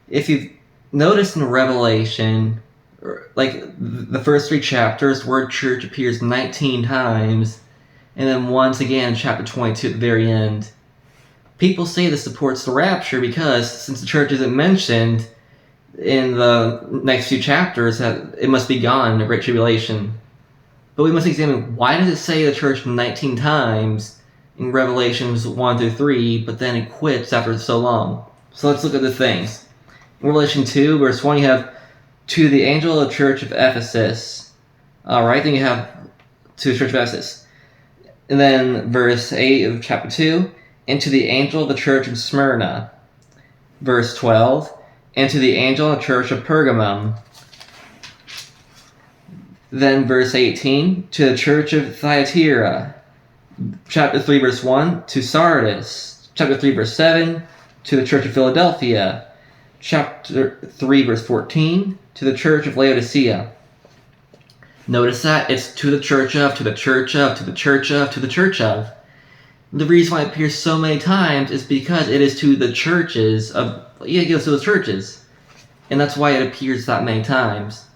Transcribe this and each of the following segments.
if you've noticed in Revelation, like the first 3 chapters, the word church appears 19 times, and then once again in chapter 22 at the very end. People say this supports the rapture because since the church isn't mentioned in the next few chapters, that it must be gone in the Great Tribulation. But we must examine, why does it say the church 19 times in Revelations 1 through 3, but then it quits after so long? So let's look at the things. In Revelation 2, verse 1, you have, to the angel of the church of Ephesus. Alright, then you have, to the church of Ephesus. And then verse 8 of chapter 2, and to the angel of the church of Smyrna. Verse 12, and to the angel of the church of Pergamum. Then verse 18, to the church of Thyatira. Chapter 3, verse 1, to Sardis. Chapter 3, verse 7, to the church of Philadelphia. Chapter 3, verse 14, to the church of Laodicea. Notice that it's to the church of, to the church of, to the church of, to the church of. The reason why it appears so many times is because it is to the churches of, it goes to the churches. And that's why it appears that many times.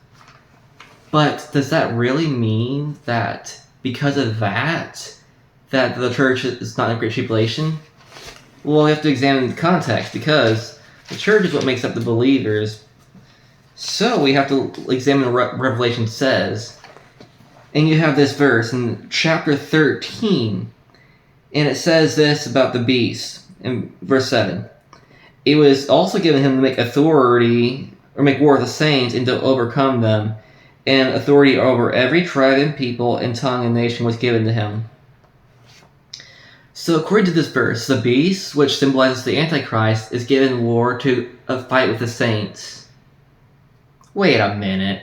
But does that really mean that because of that the church is not in a Great Tribulation? Well, we have to examine the context, because the church is what makes up the believers. So we have to examine what Revelation says. And you have this verse in chapter 13. And it says this about the beast in verse 7. It was also given him to make authority, or make war with the saints, and to overcome them. And authority over every tribe and people and tongue and nation was given to him. So according to this verse, the beast, which symbolizes the Antichrist, is given war to a fight with the saints. Wait a minute.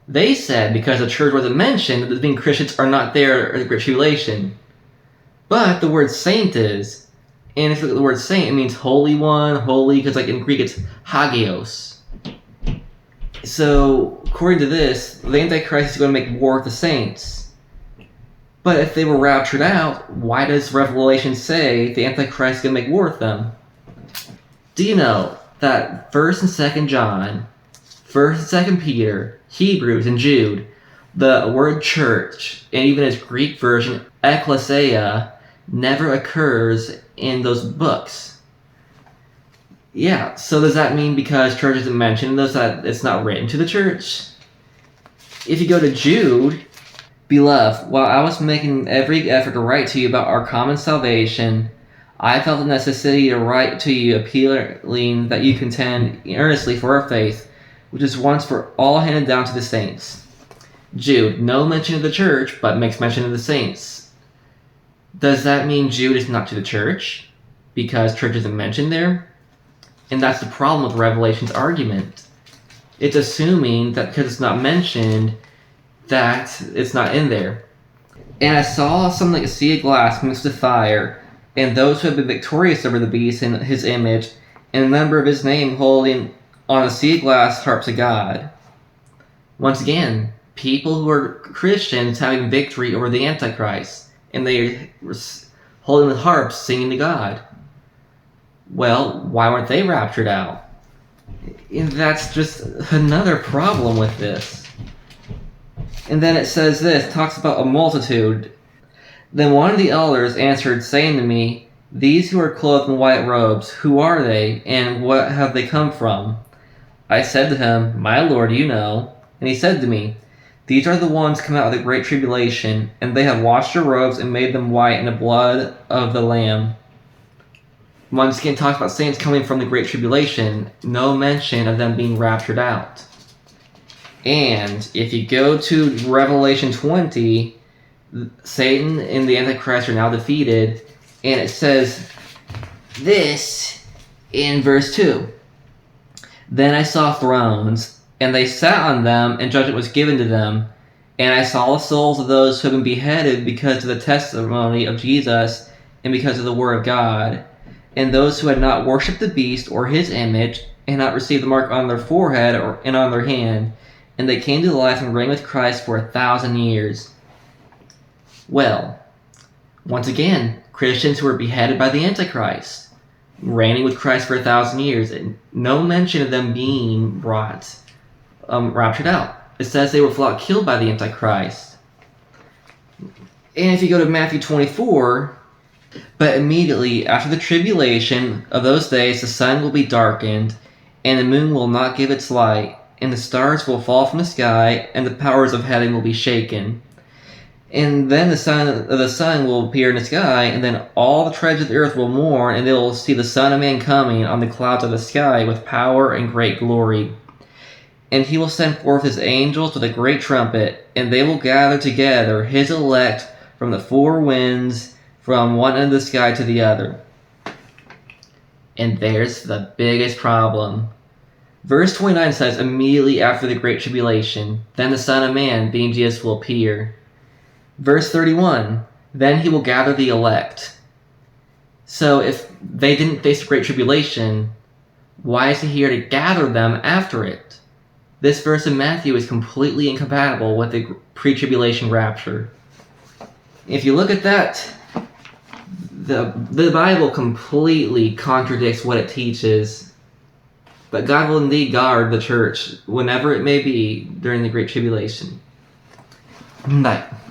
They said because the church wasn't mentioned, that being Christians are not there in the Great Tribulation. But the word saint is. And if you look at the word saint, it means holy one, holy, because like in Greek it's hagios. So, according to this, the Antichrist is going to make war with the saints. But if they were raptured out, why does Revelation say the Antichrist is going to make war with them? Do you know that 1st and 2nd John, 1st and 2nd Peter, Hebrews, and Jude, the word church, and even its Greek version, ekklesia, never occurs in those books? Yeah, so does that mean because church isn't mentioned in those that it's not written to the church? If you go to Jude, beloved, while I was making every effort to write to you about our common salvation, I felt the necessity to write to you appealing that you contend earnestly for our faith, which is once for all handed down to the saints. Jude, no mention of the church, but makes mention of the saints. Does that mean Jude is not to the church? Because church isn't mentioned there? And that's the problem with Revelation's argument. It's assuming that because it's not mentioned, that it's not in there. And I saw something like a sea of glass mixed with fire, and those who have been victorious over the beast in his image, and a number of his name holding on a sea of glass harps of God. Once again, people who are Christians having victory over the Antichrist, and they were holding the harps singing to God. Well, why weren't they raptured out? And that's just another problem with this. And then it says this, talks about a multitude. Then one of the elders answered, saying to me, these who are clothed in white robes, who are they, and what have they come from? I said to him, my Lord, you know. And he said to me, these are the ones come out of the Great Tribulation, and they have washed their robes and made them white in the blood of the Lamb. Once again, talks about saints coming from the Great Tribulation, no mention of them being raptured out. And if you go to Revelation 20, Satan and the Antichrist are now defeated, and it says this in verse 2. Then I saw thrones, and they sat on them, and judgment was given to them. And I saw the souls of those who had been beheaded because of the testimony of Jesus and because of the word of God, and those who had not worshipped the beast or his image, and not received the mark on their forehead and on their hand, and they came to life and reigned with Christ for 1,000 years. Well, once again, Christians who were beheaded by the Antichrist. reigning with Christ for 1,000 years. And no mention of them being raptured out. It says they were flat killed by the Antichrist. And if you go to Matthew 24, but immediately after the tribulation of those days, the sun will be darkened, and the moon will not give its light, and the stars will fall from the sky, and the powers of heaven will be shaken. And then the sun will appear in the sky, and then all the tribes of the earth will mourn, and they will see the Son of Man coming on the clouds of the sky with power and great glory. And he will send forth his angels with a great trumpet, and they will gather together his elect from the four winds, from one end of the sky to the other. And there's the biggest problem. Verse 29 says, immediately after the great tribulation, then the Son of Man, being Jesus, will appear. Verse 31, then he will gather the elect. So if they didn't face the great tribulation, why is he here to gather them after it? This verse in Matthew is completely incompatible with the pre-tribulation rapture. If you look at that, the Bible completely contradicts what it teaches. But God will indeed guard the church, whenever it may be, during the great tribulation. Bye.